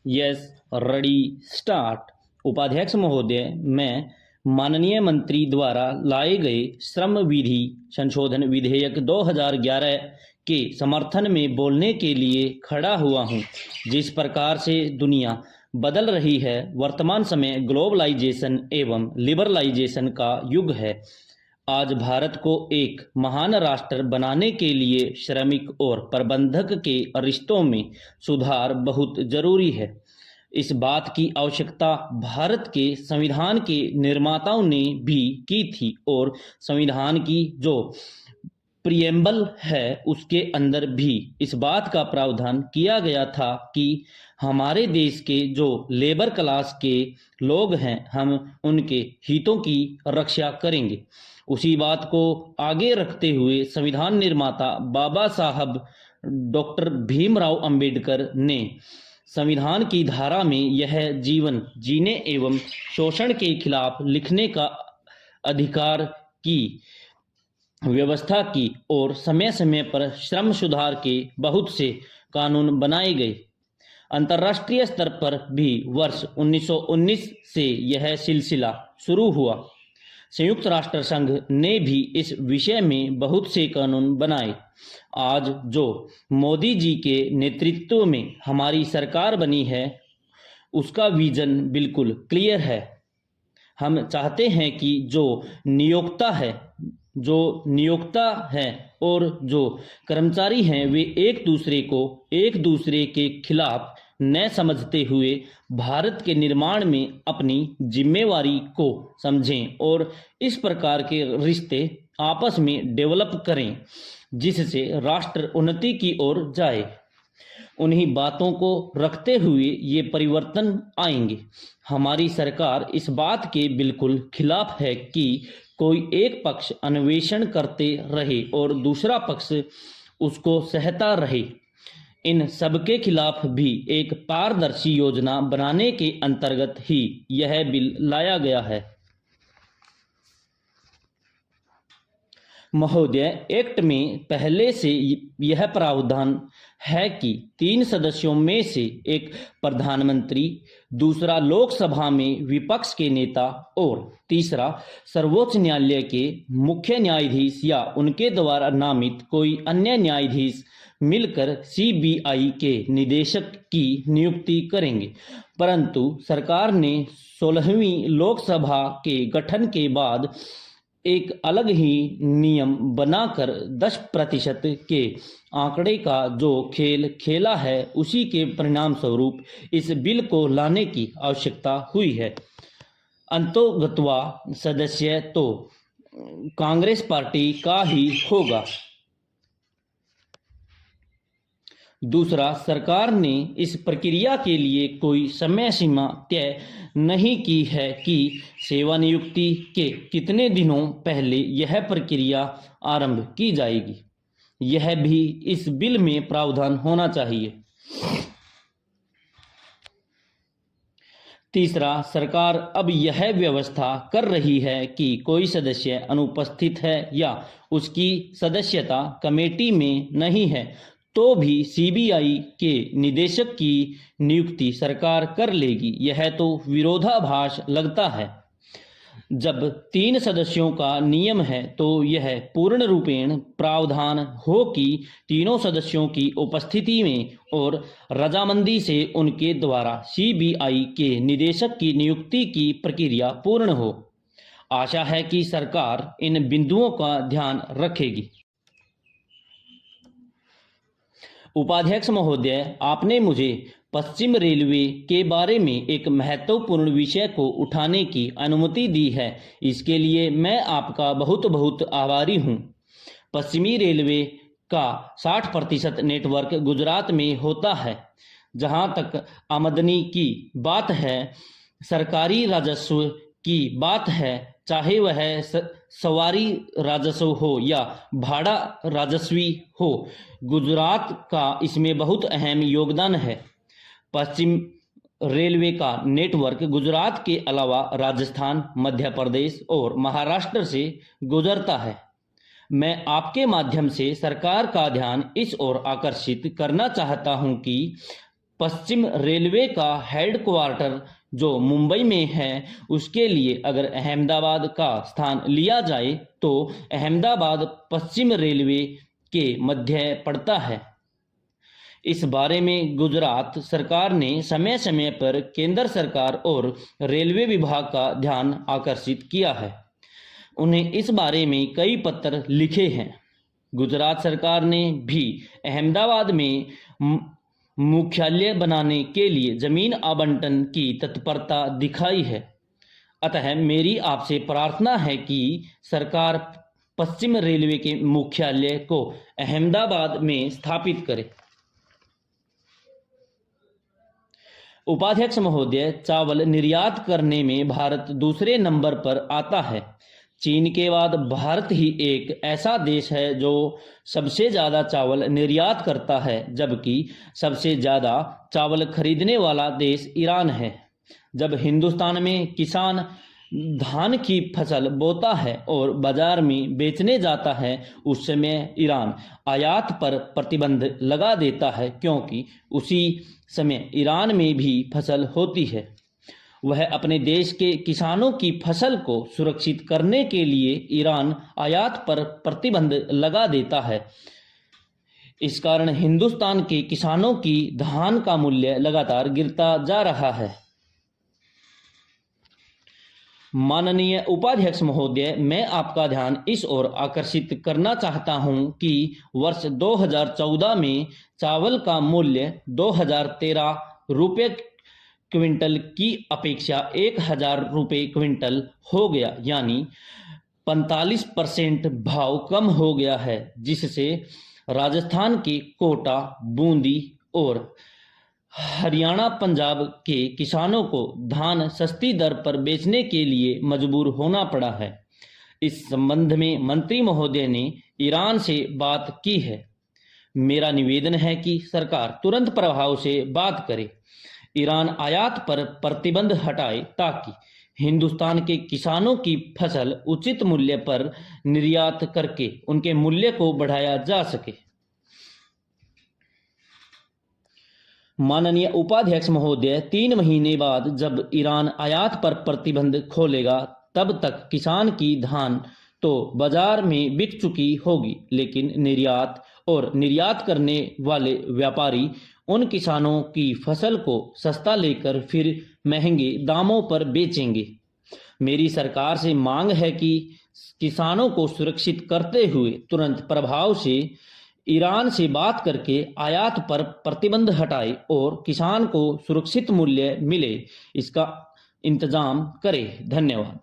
Yes, ready, start. उपाध्यक्ष महोदय, मैं माननीय मंत्री द्वारा लाए गए श्रम विधि संशोधन विधेयक 2011 के समर्थन में बोलने के लिए खड़ा हुआ हूं। जिस प्रकार से दुनिया बदल रही है, वर्तमान समय ग्लोबलाइजेशन एवं लिबरलाइजेशन का युग है। आज भारत को एक महान राष्ट्र बनाने के लिए श्रमिक और प्रबंधक के रिश्तों में सुधार बहुत जरूरी है। इस बात की आवश्यकता भारत के संविधान के निर्माताओं ने भी की थी और संविधान की जो प्रिएम्बल है उसके अंदर भी इस बात का प्रावधान किया गया था कि हमारे देश के जो लेबर क्लास के लोग हैं, हम उनके हितों की रक्षा करेंगे। उसी बात को आगे रखते हुए संविधान निर्माता बाबा साहब डॉक्टर भीमराव अंबेडकर ने संविधान की धारा में यह जीवन जीने एवं शोषण के खिलाफ लिखने का अधिकार की व्यवस्था की और समय समय पर श्रम सुधार के बहुत से कानून बनाए गए। अंतर्राष्ट्रीय स्तर पर भी वर्ष 1919 से यह सिलसिला शुरू हुआ। संयुक्त राष्ट्र संघ ने भी इस विषय में बहुत से कानून बनाए। आज जो मोदी जी के नेतृत्व में हमारी सरकार बनी है, उसका विजन बिल्कुल क्लियर है। हम चाहते हैं कि जो नियोक्ता है और जो कर्मचारी हैं, वे एक दूसरे के खिलाफ न समझते हुए भारत के निर्माण में अपनी जिम्मेवारी को समझें और इस प्रकार के रिश्ते आपस में डेवलप करें जिससे राष्ट्र उन्नति की ओर जाए। उन्हीं बातों को रखते हुए ये परिवर्तन आएंगे। हमारी सरकार इस बात के बिल्कुल खिलाफ है कि कोई एक पक्ष अन्वेषण करते रहे और दूसरा पक्ष उसको सहता रहे। इन सबके खिलाफ भी एक पारदर्शी योजना बनाने के अंतर्गत ही यह बिल लाया गया है। महोदय, एक्ट में पहले से यह प्रावधान है कि 3 सदस्यों में से एक प्रधानमंत्री, दूसरा लोकसभा में विपक्ष के नेता और तीसरा सर्वोच्च न्यायालय के मुख्य न्यायाधीश या उनके द्वारा नामित कोई अन्य न्यायाधीश मिलकर सीबीआई के निदेशक की नियुक्ति करेंगे। परंतु सरकार ने 16वीं लोकसभा के गठन के बाद एक अलग ही नियम बनाकर 10% के आंकड़े का जो खेल खेला है, उसी के परिणाम स्वरूप इस बिल को लाने की आवश्यकता हुई है। अंतोगत्वा सदस्य तो कांग्रेस पार्टी का ही होगा। दूसरा, सरकार ने इस प्रक्रिया के लिए कोई समय सीमा तय नहीं की है कि सेवानियुक्ति के कितने दिनों पहले यह प्रक्रिया आरंभ की जाएगी। यह भी इस बिल में प्रावधान होना चाहिए। तीसरा, सरकार अब यह व्यवस्था कर रही है कि कोई सदस्य अनुपस्थित है या उसकी सदस्यता कमेटी में नहीं है तो भी सीबीआई के निदेशक की नियुक्ति सरकार कर लेगी। यह तो विरोधाभास लगता है। जब 3 सदस्यों का नियम है तो यह पूर्ण रूपेण प्रावधान हो कि तीनों सदस्यों की उपस्थिति में और रजामंदी से उनके द्वारा सीबीआई के निदेशक की नियुक्ति की प्रक्रिया पूर्ण हो। आशा है कि सरकार इन बिंदुओं का ध्यान रखेगी। उपाध्यक्ष महोदय, आपने मुझे पश्चिम रेलवे के बारे में एक महत्वपूर्ण विषय को उठाने की अनुमति दी है। इसके लिए मैं आपका बहुत बहुत आभारी हूँ। पश्चिमी रेलवे का 60% नेटवर्क गुजरात में होता है। जहाँ तक आमदनी की बात है, सरकारी राजस्व की बात है, चाहे वह सवारी राजस्व हो या भाड़ा राजस्वी हो, गुजरात का इसमें बहुत अहम योगदान है। पश्चिम रेलवे का नेटवर्क गुजरात के अलावा राजस्थान, मध्य प्रदेश और महाराष्ट्र से गुजरता है। मैं आपके माध्यम से सरकार का ध्यान इस ओर आकर्षित करना चाहता हूं कि पश्चिम रेलवे का हेडक्वार्टर जो मुंबई में है, उसके लिए अगर अहमदाबाद का स्थान लिया जाए तो अहमदाबाद पश्चिम रेलवे के मध्य पड़ता है। इस बारे में गुजरात सरकार ने समय समय पर केंद्र सरकार और रेलवे विभाग का ध्यान आकर्षित किया है। उन्हें इस बारे में कई पत्र लिखे हैं। गुजरात सरकार ने भी अहमदाबाद में मुख्यालय बनाने के लिए जमीन आवंटन की तत्परता दिखाई है। अतः मेरी आपसे प्रार्थना है कि सरकार पश्चिम रेलवे के मुख्यालय को अहमदाबाद में स्थापित करे। उपाध्यक्ष महोदय, चावल निर्यात करने में भारत दूसरे नंबर पर आता है। चीन के बाद भारत ही एक ऐसा देश है जो सबसे ज़्यादा चावल निर्यात करता है, जबकि सबसे ज़्यादा चावल खरीदने वाला देश ईरान है। जब हिंदुस्तान में किसान धान की फसल बोता है और बाजार में बेचने जाता है, उस समय ईरान आयात पर प्रतिबंध लगा देता है, क्योंकि उसी समय ईरान में भी फसल होती है। वह अपने देश के किसानों की फसल को सुरक्षित करने के लिए ईरान आयात पर प्रतिबंध लगा देता है। इस कारण हिंदुस्तान के किसानों की धान का मूल्य लगातार गिरता जा रहा है। माननीय उपाध्यक्ष महोदय, मैं आपका ध्यान इस ओर आकर्षित करना चाहता हूं कि वर्ष 2014 में चावल का मूल्य 2013 रुपये क्विंटल की अपेक्षा 1000 रुपये क्विंटल हो गया, यानी 45% भाव कम हो गया है, जिससे राजस्थान के कोटा, बूंदी और हरियाणा, पंजाब के किसानों को धान सस्ती दर पर बेचने के लिए मजबूर होना पड़ा है। इस संबंध में मंत्री महोदय ने ईरान से बात की है। मेरा निवेदन है कि सरकार तुरंत प्रभाव से बात करे, ईरान आयात पर प्रतिबंध हटाए, ताकि हिंदुस्तान के किसानों की फसल उचित मूल्य पर निर्यात करके उनके मूल्य को बढ़ाया जा सके। माननीय उपाध्यक्ष महोदय, 3 महीने बाद जब ईरान आयात पर प्रतिबंध खोलेगा, तब तक किसान की धान तो बाजार में बिक चुकी होगी, लेकिन निर्यात और निर्यात करने वाले व्यापारी उन किसानों की फसल को सस्ता लेकर फिर महंगे दामों पर बेचेंगे। मेरी सरकार से मांग है कि किसानों को सुरक्षित करते हुए तुरंत प्रभाव से ईरान से बात करके आयात पर प्रतिबंध हटाए और किसान को सुरक्षित मूल्य मिले, इसका इंतजाम करे। धन्यवाद।